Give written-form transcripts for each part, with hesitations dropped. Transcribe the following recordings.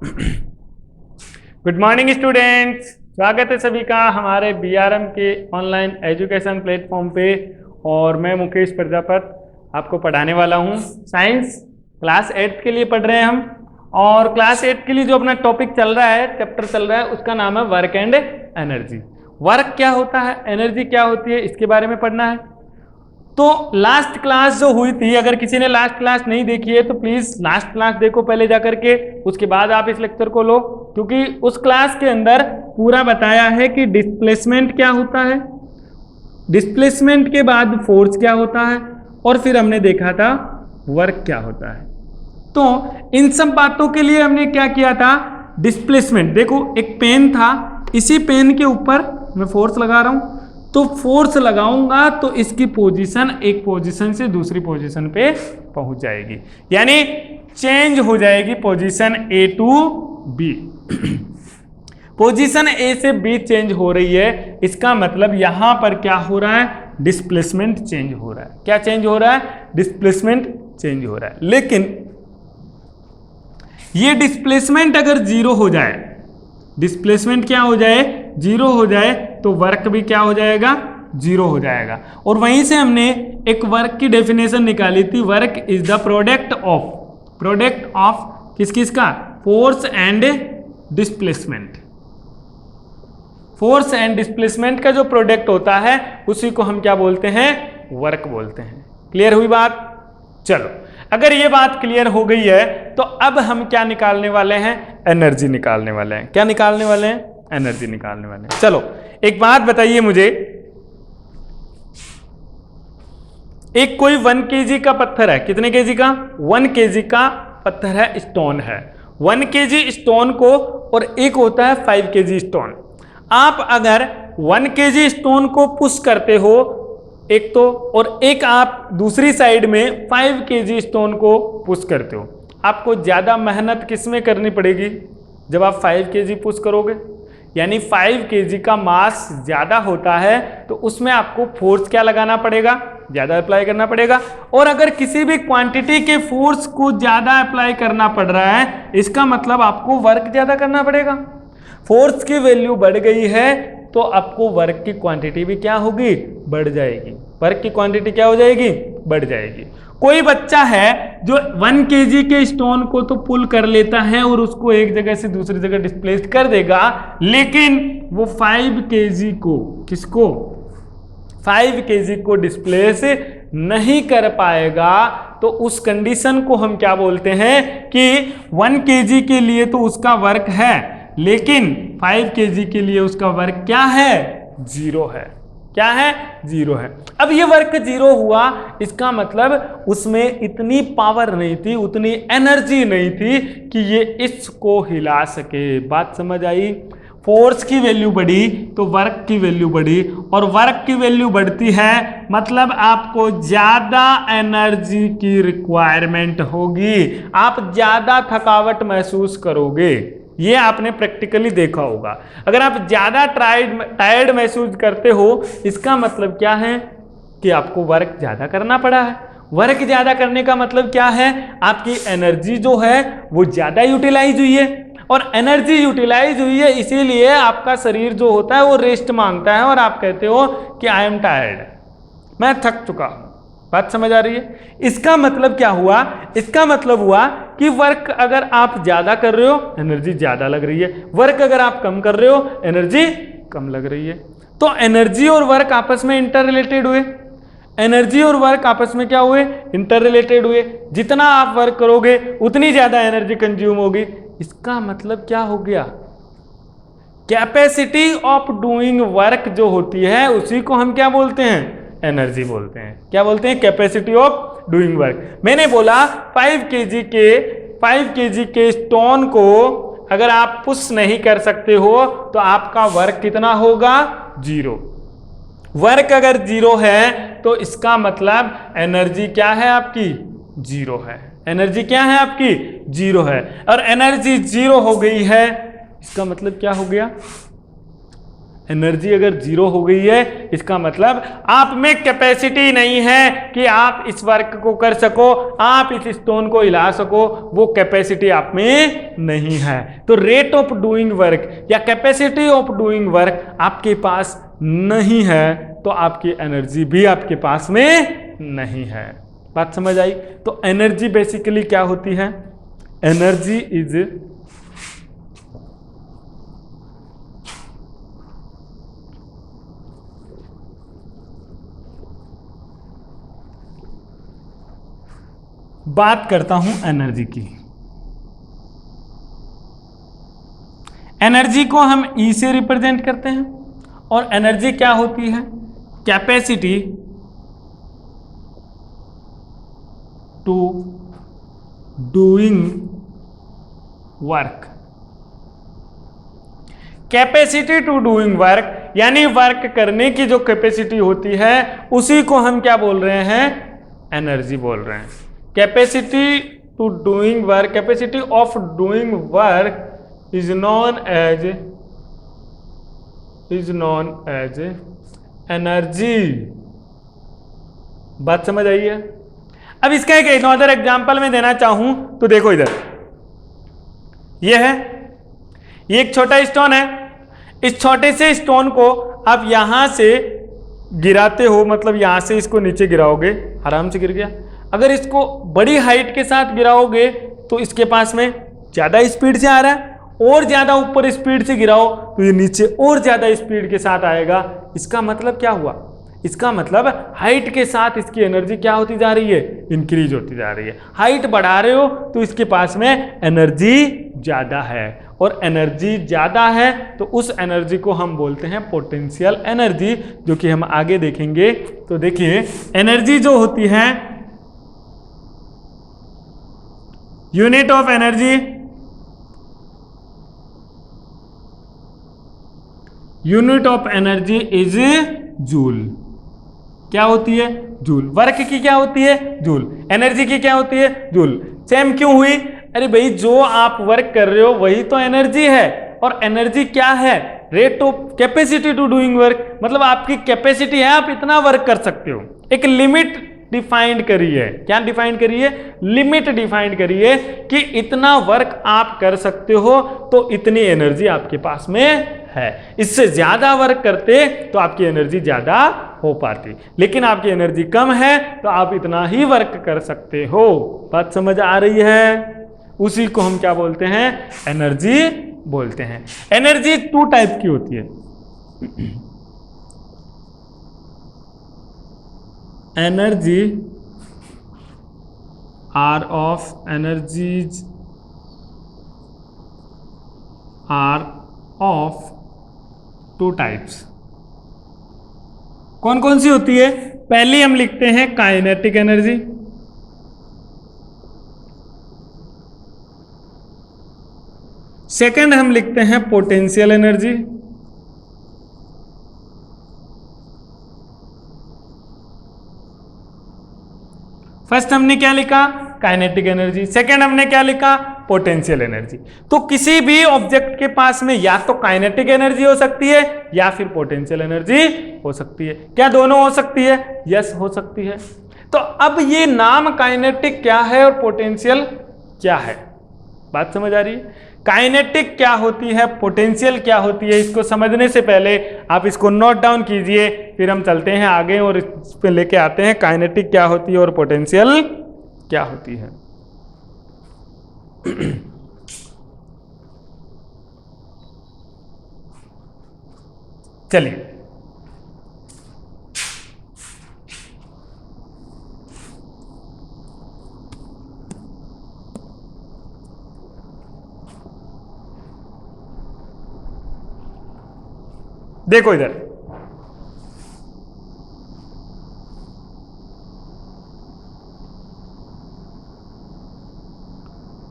Good morning students, स्वागत है सभी का हमारे बीआरएम के ऑनलाइन एजुकेशन प्लेटफॉर्म पे। और मैं मुकेश प्रजापत आपको पढ़ाने वाला हूँ। साइंस क्लास 8 के लिए पढ़ रहे हैं हम। और क्लास 8 के लिए जो अपना टॉपिक चल रहा है, चैप्टर चल रहा है, उसका नाम है वर्क एंड एनर्जी। वर्क क्या होता है, एनर्जी क्या होती है, इसके बारे में पढ़ना है। तो लास्ट क्लास जो हुई थी, अगर किसी ने लास्ट क्लास नहीं देखी है तो प्लीज लास्ट क्लास देखो पहले जाकर के, उसके बाद आप इस लेक्चर को लो, क्योंकि उस क्लास के अंदर पूरा बताया है कि डिस्प्लेसमेंट क्या होता है, डिस्प्लेसमेंट के बाद फोर्स क्या होता है, और फिर हमने देखा था वर्क क्या होता है। तो इन सब बातों के लिए हमने क्या किया था, डिस्प्लेसमेंट। देखो एक पेन था, इसी पेन के ऊपर मैं फोर्स लगा रहा हूं, तो फोर्स लगाऊंगा तो इसकी पोजीशन एक पोजीशन से दूसरी पोजीशन पे पहुंच जाएगी, यानी चेंज हो जाएगी position A to B. Position A से बी चेंज हो रही है, इसका मतलब यहां पर क्या हो रहा है, डिस्प्लेसमेंट चेंज हो रहा है। क्या चेंज हो रहा है, डिस्प्लेसमेंट चेंज हो रहा है। लेकिन ये डिस्प्लेसमेंट अगर जीरो हो जाए, डिस्प्लेसमेंट क्या हो जाए, जीरो हो जाए, तो वर्क भी क्या हो जाएगा, जीरो हो जाएगा। और वहीं से हमने एक वर्क की डेफिनेशन निकाली थी, work is the product of किस किस का, force and displacement. Force and displacement का जो प्रोडक्ट होता है उसी को हम क्या बोलते हैं, वर्क बोलते हैं। क्लियर हुई बात? चलो, अगर ये बात क्लियर हो गई है तो अब हम क्या निकालने वाले हैं, एनर्जी निकालने वाले हैं। क्या निकालने वाले हैं, एनर्जी निकालने वाले हैं। चलो एक बात बताइए मुझे, एक कोई 1 kg का पत्थर है, कितने केजी का, 1 kg का पत्थर है, स्टोन है। 1 kg स्टोन को, और एक होता है 5 kg स्टोन। आप अगर 1 kg स्टोन को पुश करते हो एक तो, और एक आप दूसरी साइड में 5 kg स्टोन को पुश करते हो, आपको ज्यादा मेहनत किसमें करनी पड़ेगी, जब आप 5 kg पुश करोगे, यानी 5 kg का मास ज्यादा होता है तो उसमें आपको फोर्स क्या लगाना पड़ेगा, ज्यादा अप्लाई करना पड़ेगा। और अगर किसी भी क्वांटिटी के फोर्स को ज्यादा अप्लाई करना पड़ रहा है, इसका मतलब आपको वर्क ज्यादा करना पड़ेगा। फोर्स की वैल्यू बढ़ गई है तो आपको वर्क की क्वांटिटी भी क्या होगी, बढ़ जाएगी। वर्क की क्वांटिटी क्या हो जाएगी, बढ़ जाएगी। कोई बच्चा है जो 1 kg के स्टोन को तो पुल कर लेता है और उसको एक जगह से दूसरी जगह डिस्प्लेस कर देगा, लेकिन वो 5 kg को, किसको, 5 kg को डिस्प्लेस नहीं कर पाएगा, तो उस कंडीशन को हम क्या बोलते हैं कि 1 kg के लिए तो उसका वर्क है, लेकिन 5 kg के लिए उसका वर्क क्या है, जीरो है। क्या है, जीरो है। अब ये वर्क जीरो हुआ, इसका मतलब उसमें इतनी पावर नहीं थी, उतनी एनर्जी नहीं थी कि ये इसको हिला सके। बात समझ आई? फोर्स की वैल्यू बढ़ी तो वर्क की वैल्यू बढ़ी, और वर्क की वैल्यू बढ़ती है मतलब आपको ज्यादा एनर्जी की रिक्वायरमेंट होगी, आप ज्यादा थकावट महसूस करोगे। ये आपने प्रैक्टिकली देखा होगा। अगर आप ज्यादा टायर्ड महसूस करते हो, इसका मतलब क्या है कि आपको वर्क ज्यादा करना पड़ा है। वर्क ज्यादा करने का मतलब क्या है, आपकी एनर्जी जो है वो ज्यादा यूटिलाइज हुई है, और एनर्जी यूटिलाइज हुई है इसीलिए आपका शरीर जो होता है वो रेस्ट मांगता है, और आप कहते हो कि आई एम टायर्ड, मैं थक चुका हूं। बात समझ आ रही है? इसका मतलब क्या हुआ, इसका मतलब हुआ कि वर्क अगर आप ज्यादा कर रहे हो, एनर्जी ज्यादा लग रही है, वर्क अगर आप कम कर रहे हो, एनर्जी कम लग रही है। तो एनर्जी और वर्क आपस में इंटर रिलेटेड हुए। एनर्जी और वर्क आपस में क्या हुए, इंटर रिलेटेड हुए। जितना आप वर्क करोगे उतनी ज्यादा एनर्जी कंज्यूम होगी। इसका मतलब क्या हो गया, कैपेसिटी ऑफ डूइंग वर्क जो होती है उसी को हम क्या बोलते हैं, एनर्जी बोलते हैं। क्या बोलते हैं, कैपेसिटी ऑफ डूइंग वर्क। मैंने बोला 5 kg के स्टोन को अगर आप पुश नहीं कर सकते हो तो आपका वर्क कितना होगा, जीरो। वर्क अगर जीरो है तो इसका मतलब एनर्जी क्या है आपकी, जीरो है। एनर्जी क्या है आपकी, जीरो है। और एनर्जी जीरो हो गई है, इसका मतलब क्या हो गया, एनर्जी अगर जीरो हो गई है इसका मतलब आप में कैपेसिटी नहीं है कि आप इस वर्क को कर सको, आप इस स्टोन को हिला सको, वो कैपेसिटी आप में नहीं है। तो रेट ऑफ डूइंग वर्क या कैपेसिटी ऑफ डूइंग वर्क आपके पास नहीं है, तो आपकी एनर्जी भी आपके पास में नहीं है। बात समझ आई? तो एनर्जी बेसिकली क्या होती है? एनर्जी इज बात करता हूं एनर्जी की। एनर्जी को हम ई से रिप्रेजेंट करते हैं और एनर्जी क्या होती है? Capacity to doing work. Capacity to doing work यानी वर्क करने की जो कैपेसिटी होती है उसी को हम क्या बोल रहे हैं? एनर्जी बोल रहे हैं। Capacity to doing work, capacity of doing work is known as energy. बात समझ आई है? अब इसका एक अदर एग्जांपल मैं देना चाहूं तो देखो इधर, ये है, ये एक छोटा स्टोन है। इस छोटे से स्टोन को आप यहां से गिराते हो, मतलब यहां से इसको नीचे गिराओगे, आराम से गिर गया। अगर इसको बड़ी हाइट के साथ गिराओगे तो इसके पास में ज्यादा स्पीड से आ रहा है, और ज्यादा ऊपर स्पीड से गिराओ तो ये नीचे और ज्यादा स्पीड के साथ आएगा। इसका मतलब क्या हुआ? इसका मतलब हाइट के साथ इसकी एनर्जी क्या होती जा रही है? इंक्रीज होती जा रही है। हाइट बढ़ा रहे हो तो इसके पास में एनर्जी ज्यादा है, और एनर्जी ज्यादा है तो उस एनर्जी को हम बोलते हैं पोटेंशियल एनर्जी, जो कि हम आगे देखेंगे। तो देखिए, एनर्जी जो होती है, unit of energy, unit of energy is joule. क्या होती है? जूल। वर्क की क्या होती है? जूल। एनर्जी की क्या होती है? जूल। सेम क्यों हुई? अरे भाई, जो आप वर्क कर रहे हो वही तो एनर्जी है, और एनर्जी क्या है? Rate of capacity to doing work, मतलब आपकी कैपेसिटी है, आप इतना वर्क कर सकते हो। एक लिमिट डिफाइंड करी है। क्या डिफाइंड करी है? लिमिट डिफाइंड करी है कि इतना वर्क आप कर सकते हो तो इतनी एनर्जी आपके पास में है। इससे ज्यादा वर्क करते तो आपकी एनर्जी ज्यादा हो पाती, लेकिन आपकी एनर्जी कम है तो आप इतना ही वर्क कर सकते हो। बात समझ आ रही है? उसी को हम क्या बोलते हैं? एनर्जी बोलते हैं। एनर्जी टू टाइप की होती है। Energy are of energies are of two types. कौन कौन सी होती है? पहली हम लिखते हैं काइनेटिक एनर्जी, सेकंड हम लिखते हैं पोटेंशियल एनर्जी, फर्स्ट हमने क्या लिखा? Kinetic energy. सेकंड हमने क्या लिखा? Potential energy. तो किसी भी ऑब्जेक्ट के पास में या तो काइनेटिक एनर्जी हो सकती है या फिर पोटेंशियल एनर्जी हो सकती है। क्या दोनों हो सकती है? यस, हो सकती है। तो अब ये नाम काइनेटिक क्या है और पोटेंशियल क्या है? बात समझ आ रही है? काइनेटिक क्या होती है, पोटेंशियल क्या होती है, इसको समझने से पहले आप इसको नोट डाउन कीजिए, फिर हम चलते हैं आगे और इस पे लेके आते हैं काइनेटिक क्या होती है और पोटेंशियल क्या होती है। चलिए, देखो इधर,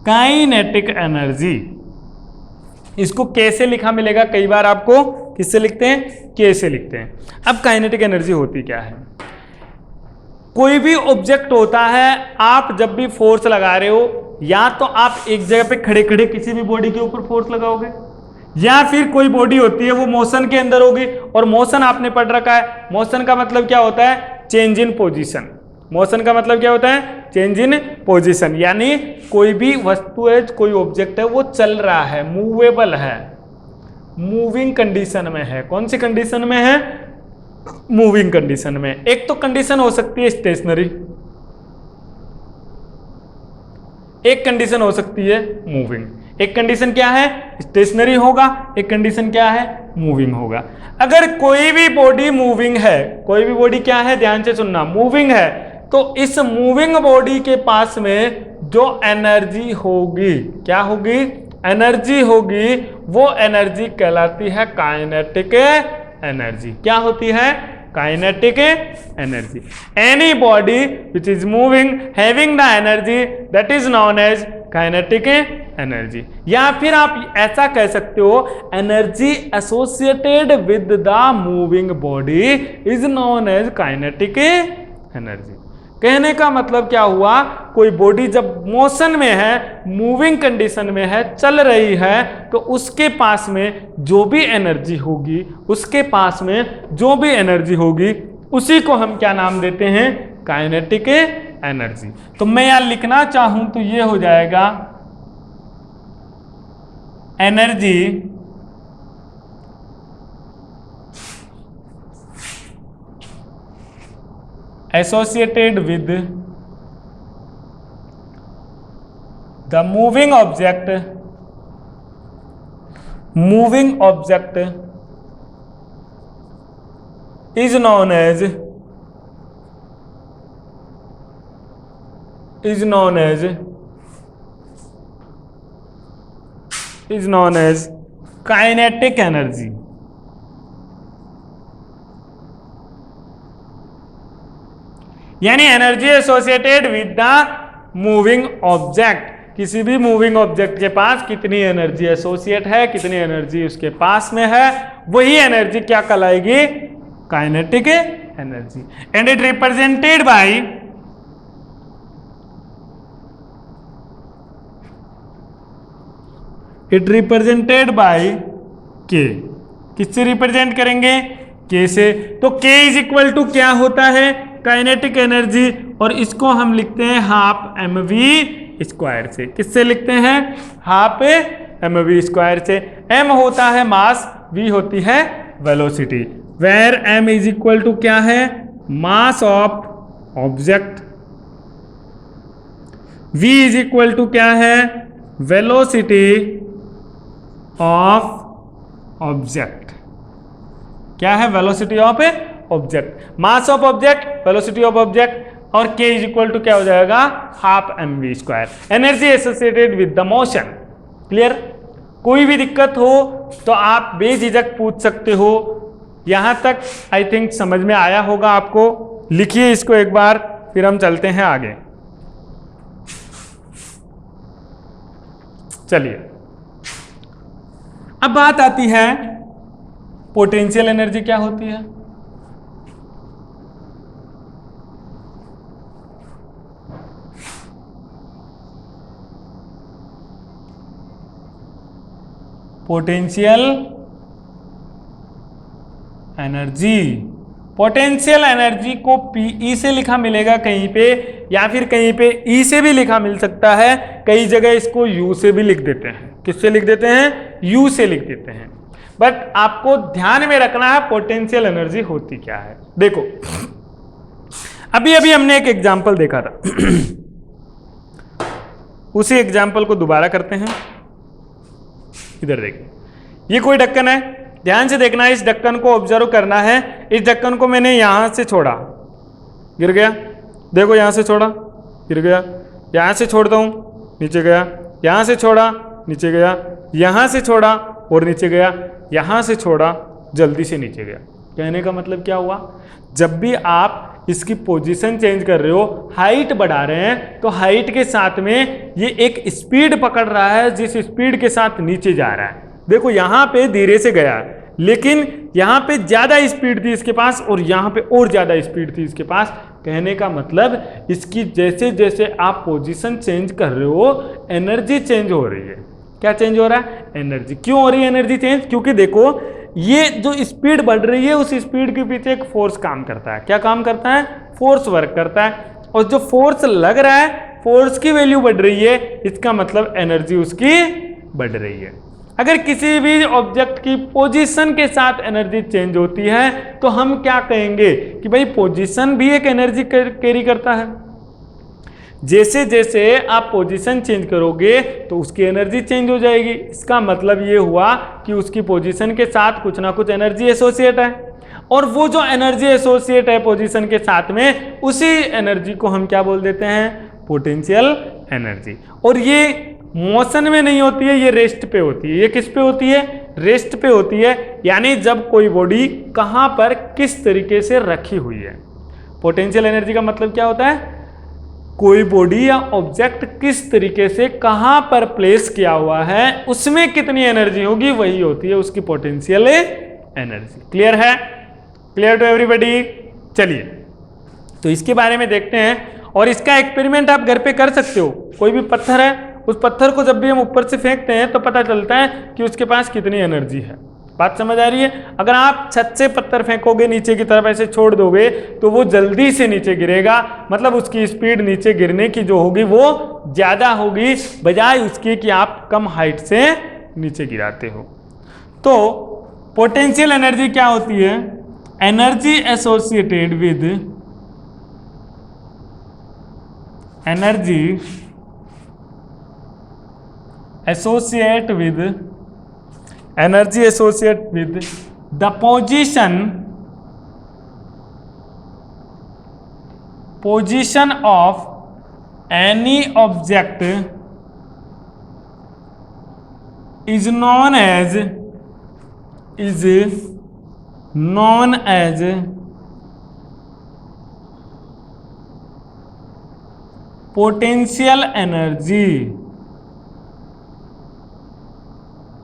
काइनेटिक एनर्जी, इसको कैसे लिखा मिलेगा? कई बार आपको किससे लिखते हैं? के से लिखते हैं। अब काइनेटिक एनर्जी होती क्या है? कोई भी ऑब्जेक्ट होता है, आप जब भी फोर्स लगा रहे हो, या तो आप एक जगह पे खड़े खड़े किसी भी बॉडी के ऊपर फोर्स लगाओगे, या फिर कोई बॉडी होती है वो मोशन के अंदर होगी, और मोशन आपने पढ़ रखा है, मोशन का मतलब क्या होता है, चेंज इन पोजीशन। मोशन का मतलब क्या होता है, चेंज इन पोजीशन, यानी कोई भी वस्तु है, कोई ऑब्जेक्ट है, वो चल रहा है, मूवेबल है, मूविंग कंडीशन में है। कौन सी कंडीशन में है, मूविंग कंडीशन में। एक तो कंडीशन हो सकती है स्टेशनरी, एक कंडीशन हो सकती है मूविंग। एक कंडीशन क्या है, स्टेशनरी होगा, एक कंडीशन क्या है, मूविंग होगा। अगर कोई भी बॉडी मूविंग है, कोई भी बॉडी क्या है, ध्यान से सुनना, मूविंग है, तो इस मूविंग बॉडी के पास में जो एनर्जी होगी, क्या होगी, एनर्जी होगी, वो एनर्जी कहलाती है काइनेटिक एनर्जी। क्या होती है, kinetic energy. Any body which is moving having the energy that is known as kinetic energy. या फिर आप ऐसा कह सकते हो, energy associated with the moving body is known as kinetic energy. कहने का मतलब क्या हुआ, कोई बॉडी जब मोशन में है, मूविंग कंडीशन में है, चल रही है, तो उसके पास में जो भी एनर्जी होगी, उसके पास में जो भी एनर्जी होगी, उसी को हम क्या नाम देते हैं, काइनेटिक एनर्जी। तो मैं यहां लिखना चाहूं तो ये हो जाएगा, energy associated with the moving object is known as kinetic energy। यानी energy associated with the moving object, किसी भी मूविंग ऑब्जेक्ट के पास कितनी एनर्जी एसोसिएट है, कितनी एनर्जी उसके पास में है, वही एनर्जी क्या कहलाएगी, kinetic energy. And it represented by K. किससे रिप्रेजेंट करेंगे, के से। तो के इज इक्वल टू क्या होता है, काइनेटिक एनर्जी, और इसको हम लिखते हैं हाफ एम वी स्क्वायर से। किससे लिखते हैं, हाफ एम वी स्क्वायर से। एम होता है मास, वी होती है velocity, where m is equal to क्या है, mass of object, v is equal to क्या है, वेलोसिटी ऑफ ऑब्जेक्ट। क्या है, velocity of object, mass of object, velocity of object, और k इज इक्वल टू क्या हो जाएगा, half m v square. Energy associated with the motion. Clear. कोई भी दिक्कत हो तो आप बेझिझक पूछ सकते हो। यहां तक आई थिंक समझ में आया होगा आपको। लिखिए इसको एक बार, फिर हम चलते हैं आगे। चलिए, अब बात आती है पोटेंशियल एनर्जी क्या होती है। पोटेंशियल एनर्जी, पोटेंशियल एनर्जी को पीई से लिखा मिलेगा कहीं पे, या फिर कहीं पे ई से भी लिखा मिल सकता है। कई जगह इसको यू से भी लिख देते हैं। किससे लिख देते हैं, यू से लिख देते हैं। बट आपको ध्यान में रखना है पोटेंशियल एनर्जी होती क्या है। देखो, अभी अभी हमने एक एग्जाम्पल देखा था उसी एग्जाम्पल को दोबारा करते हैं। इधर देखिए, ये कोई ढक्कन है, ध्यान से देखना है, इस ढक्कन को ऑब्जर्व करना है। इस ढक्कन को मैंने यहां से छोड़ा, गिर गया। देखो, यहां से छोड़ा, गिर गया। यहां से छोड़ता हूं, नीचे गया। यहां से छोड़ा, नीचे गया। यहां से छोड़ा और नीचे गया। यहां से छोड़ा, जल्दी से नीचे गया। कहने का मतलब क्या हुआ, जब भी आप इसकी पोजीशन चेंज कर रहे हो, हाइट बढ़ा रहे हैं, तो हाइट के साथ में ये एक स्पीड पकड़ रहा है, जिस स्पीड के साथ नीचे जा रहा है। देखो, यहाँ पे धीरे से गया, लेकिन यहाँ पे ज्यादा स्पीड थी इसके पास, और यहाँ पे और ज्यादा स्पीड थी इसके पास। कहने का मतलब इसकी जैसे जैसे आप पोजीशन चेंज कर रहे हो, एनर्जी चेंज हो रही है। क्या चेंज हो रहा है? एनर्जी। क्यों हो रही है एनर्जी चेंज? क्योंकि देखो ये जो स्पीड बढ़ रही है उस स्पीड के पीछे एक फोर्स काम करता है। क्या काम करता है? फोर्स वर्क करता है, और जो फोर्स लग रहा है, फोर्स की वैल्यू बढ़ रही है, इसका मतलब एनर्जी उसकी बढ़ रही है। अगर किसी भी ऑब्जेक्ट की पोजीशन के साथ एनर्जी चेंज होती है तो हम क्या कहेंगे कि भाई पोजीशन भी एक एनर्जी कैरी करता है। जैसे जैसे आप पोजीशन चेंज करोगे तो उसकी एनर्जी चेंज हो जाएगी। इसका मतलब ये हुआ कि उसकी पोजीशन के साथ कुछ ना कुछ एनर्जी एसोसिएट है, और वो जो एनर्जी एसोसिएट है पोजीशन के साथ में, उसी एनर्जी को हम क्या बोल देते हैं? Potential energy. और ये मोशन में नहीं होती है, ये रेस्ट पे होती है। ये किस पे होती है? रेस्ट पे होती है, यानी जब कोई बॉडी कहाँ पर किस तरीके से रखी हुई है। पोटेंशियल एनर्जी का मतलब क्या होता है? कोई बॉडी या ऑब्जेक्ट किस तरीके से कहां पर प्लेस किया हुआ है, उसमें कितनी एनर्जी होगी, वही होती है उसकी पोटेंशियल एनर्जी। क्लियर है? Clear to everybody? चलिए तो इसके बारे में देखते हैं, और इसका एक्सपेरिमेंट आप घर पे कर सकते हो। कोई भी पत्थर है, उस पत्थर को जब भी हम ऊपर से फेंकते हैं तो पता चलता है कि उसके पास कितनी एनर्जी है। बात समझ आ रही है? अगर आप छत से पत्थर फेंकोगे नीचे की तरफ, ऐसे छोड़ दोगे तो वो जल्दी से नीचे गिरेगा, मतलब उसकी स्पीड नीचे गिरने की जो होगी वो ज़्यादा होगी, बजाय उसकी कि आप कम हाइट से नीचे गिराते हो। तो पोटेंशियल एनर्जी क्या होती है? Energy associated with energy associate with the position of any object is known as potential energy,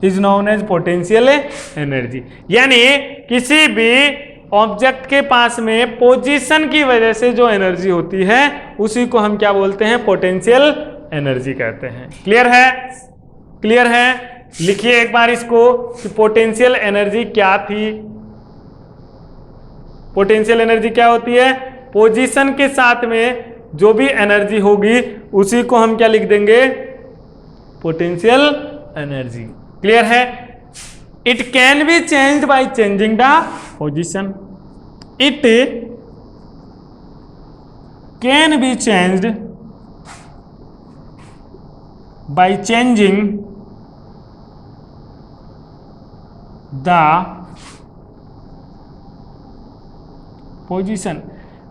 is known as potential energy. यानी किसी भी ऑब्जेक्ट के पास में पोजीशन की वजह से जो एनर्जी होती है उसी को हम क्या बोलते हैं? पोटेंशियल एनर्जी कहते हैं। क्लियर है? क्लियर है? लिखिए एक बार इसको कि पोटेंशियल एनर्जी क्या थी। पोटेंशियल एनर्जी क्या होती है? पोजीशन के साथ में जो भी एनर्जी होगी उसी को हम क्या लिख देंगे? Potential energy. क्लियर है? It can be changed by changing the position. It can be changed by changing the position.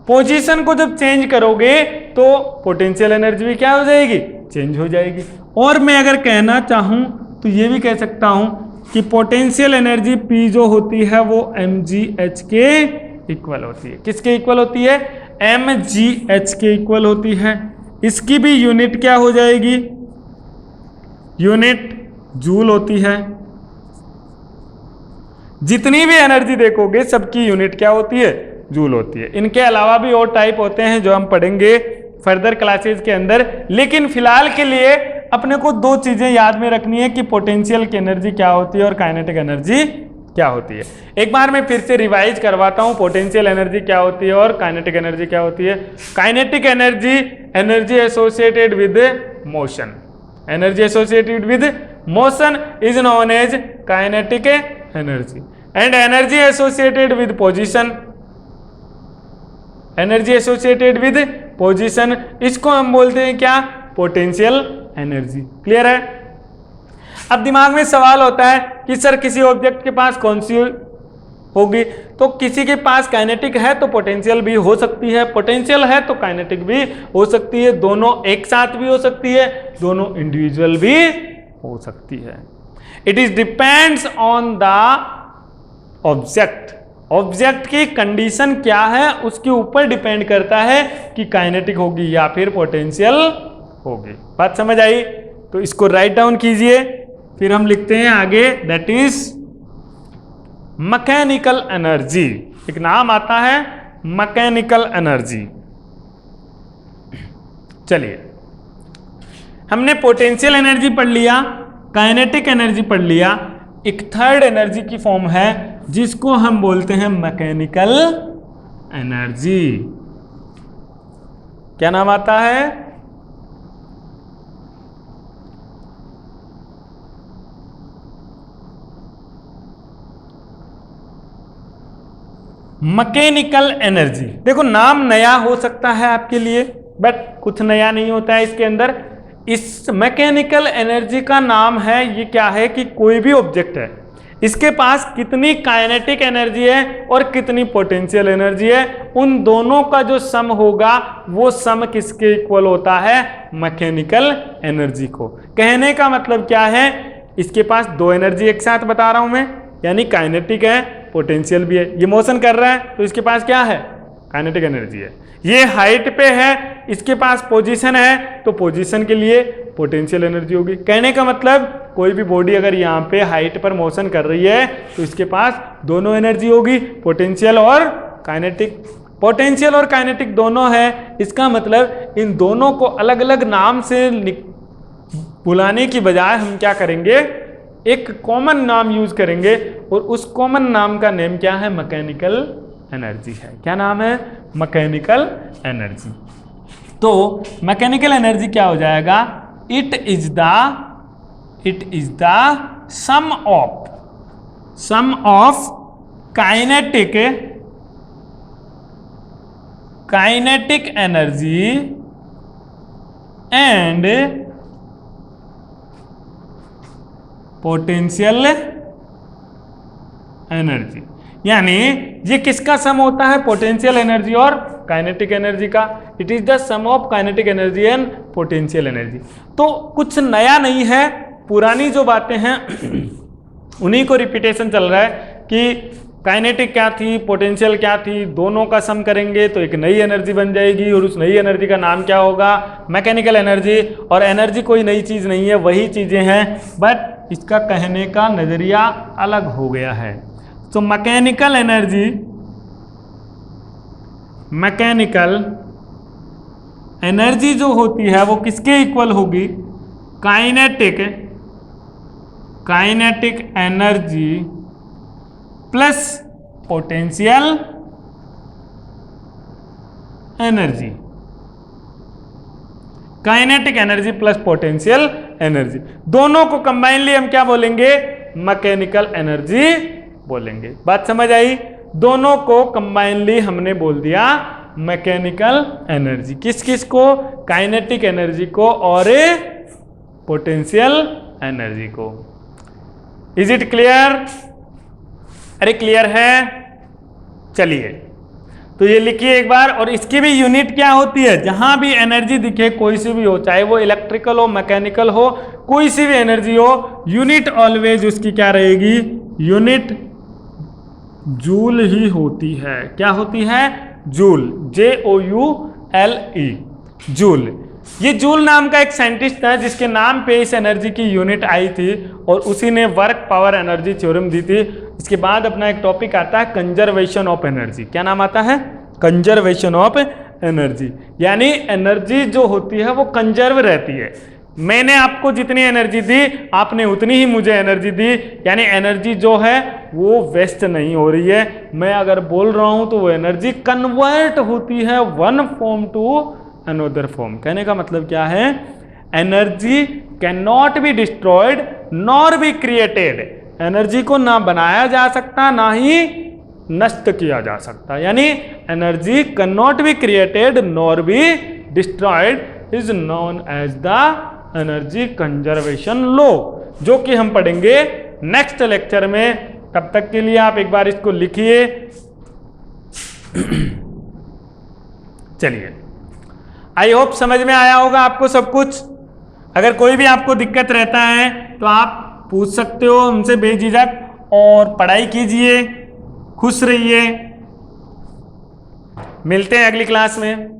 Position को जब चेंज करोगे तो पोटेंशियल एनर्जी भी क्या हो जाएगी? चेंज हो जाएगी। और मैं अगर कहना चाहूं तो ये भी कह सकता हूं कि पोटेंशियल एनर्जी P जो होती है वो mgh के इक्वल होती है। किसके इक्वल होती है? mgh के इक्वल होती है। इसकी भी यूनिट क्या हो जाएगी? यूनिट जूल होती है। जितनी भी एनर्जी देखोगे सबकी यूनिट क्या होती है? जूल होती है। इनके अलावा भी और टाइप होते हैं जो हम पढ़ेंगे फर्दर क्लासेस के अंदर, लेकिन फिलहाल के लिए अपने को दो चीजें याद में रखनी है कि पोटेंशियल की एनर्जी क्या होती है और काइनेटिक एनर्जी क्या होती है। एक बार मैं फिर से रिवाइज करवाता हूं, पोटेंशियल एनर्जी क्या होती है और काइनेटिक एनर्जी क्या होती है। Kinetic energy, energy associated with motion. Energy associated with motion is known as kinetic energy. And energy associated with position, energy associated with position, इसको हम बोलते हैं क्या? Potential energy. क्लियर है? अब दिमाग में सवाल होता है कि सर किसी ऑब्जेक्ट के पास कौन सी होगी? तो किसी के पास काइनेटिक है तो पोटेंशियल भी हो सकती है, पोटेंशियल है तो काइनेटिक भी हो सकती है, दोनों एक साथ भी हो सकती है, दोनों इंडिविजुअल भी हो सकती है। It is depends on the object. Object की कंडीशन क्या है उसके ऊपर डिपेंड करता है कि काइनेटिक होगी या फिर पोटेंशियल होगी। बात समझ आई? तो इसको राइट डाउन कीजिए, फिर हम लिखते हैं आगे, दैट इज मैकेनिकल एनर्जी। एक नाम आता है मैकेनिकल एनर्जी। चलिए, हमने पोटेंशियल एनर्जी पढ़ लिया, काइनेटिक एनर्जी पढ़ लिया, एक थर्ड एनर्जी की फॉर्म है जिसको हम बोलते हैं मैकेनिकल एनर्जी। क्या नाम आता है? Mechanical energy. देखो नाम नया हो सकता है आपके लिए, बट कुछ नया नहीं होता है इसके अंदर। इस मैकेनिकल एनर्जी का नाम है, ये क्या है कि कोई भी ऑब्जेक्ट है, इसके पास कितनी काइनेटिक एनर्जी है और कितनी पोटेंशियल एनर्जी है, उन दोनों का जो सम होगा वो सम किसके इक्वल होता है? मैकेनिकल एनर्जी को। कहने का मतलब क्या है, इसके पास दो एनर्जी एक साथ बता रहा हूं मैं, यानी काइनेटिक है, पोटेंशियल भी है। ये मोशन कर रहा है तो इसके पास क्या है? काइनेटिक एनर्जी है। ये हाइट पे है, इसके पास पोजीशन है, तो पोजीशन के लिए पोटेंशियल एनर्जी होगी। कहने का मतलब कोई भी बॉडी अगर यहाँ पे हाइट पर मोशन कर रही है तो इसके पास दोनों एनर्जी होगी, पोटेंशियल और काइनेटिक। पोटेंशियल और काइनेटिक दोनों है, इसका मतलब इन दोनों को अलग अलग नाम से बुलाने की बजाय हम क्या करेंगे, एक कॉमन नाम यूज करेंगे, और उस कॉमन नाम का नेम क्या है? मैकेनिकल एनर्जी है। क्या नाम है? Mechanical energy. तो मैकेनिकल एनर्जी क्या हो जाएगा? It is the sum of kinetic energy and potential energy. यानी ये किसका सम होता है? पोटेंशियल एनर्जी और काइनेटिक एनर्जी का। It is the sum of kinetic energy and potential energy. तो कुछ नया नहीं है, पुरानी जो बातें हैं उन्हीं को रिपीटेशन चल रहा है कि काइनेटिक क्या थी, पोटेंशियल क्या थी, दोनों का सम करेंगे तो एक नई एनर्जी बन जाएगी, और उस नई एनर्जी का नाम क्या होगा? Mechanical energy. और एनर्जी कोई नई चीज़ नहीं है, वही चीज़ें हैं, बट इसका कहने का नज़रिया अलग हो गया है। तो मैकेनिकल एनर्जी जो होती है वो किसके इक्वल होगी? Kinetic energy plus potential energy. Kinetic energy plus potential energy, दोनों को कंबाइनली हम क्या बोलेंगे? मैकेनिकल एनर्जी बोलेंगे। बात समझ आई? दोनों को कंबाइनली हमने बोल दिया मैकेनिकल एनर्जी। किस किस को? काइनेटिक एनर्जी को और पोटेंशियल एनर्जी को। Is it clear? अरे क्लियर है? चलिए तो ये लिखिए एक बार। और इसकी भी यूनिट क्या होती है? जहां भी एनर्जी दिखे, कोई सी भी हो, चाहे वो इलेक्ट्रिकल हो, मैकेनिकल हो, कोई सी भी एनर्जी हो, यूनिट ऑलवेज उसकी क्या रहेगी? यूनिट जूल ही होती है। क्या होती है? Joule, JOULE, joule. ये जूल नाम का एक साइंटिस्ट था जिसके नाम पे इस एनर्जी की यूनिट आई थी, और उसी ने वर्क पावर एनर्जी थ्योरम दी थी। इसके बाद अपना एक टॉपिक आता है कंजर्वेशन ऑफ एनर्जी। क्या नाम आता है? Conservation of energy. यानी एनर्जी जो होती है वो कंजर्व रहती है। मैंने आपको जितनी एनर्जी दी, आपने उतनी ही मुझे एनर्जी दी, यानी एनर्जी जो है वो वेस्ट नहीं हो रही है। मैं अगर बोल रहा हूं तो वो एनर्जी कन्वर्ट होती है one form to another form. कहने का मतलब क्या है? Energy can not be destroyed nor be created. Energy को ना बनाया जा सकता, ना ही नष्ट किया जा सकता। यानी energy can not be created nor be destroyed is known as the energy conservation law, जो कि हम पढ़ेंगे नेक्स्ट लेक्चर में। तब तक के लिए आप एक बार इसको लिखिए। चलिए, आई होप समझ में आया होगा आपको सब कुछ। अगर कोई भी आपको दिक्कत रहता है तो आप पूछ सकते हो हमसे बेझिझक, और पढ़ाई कीजिए, खुश रहिए। मिलते हैं अगली क्लास में।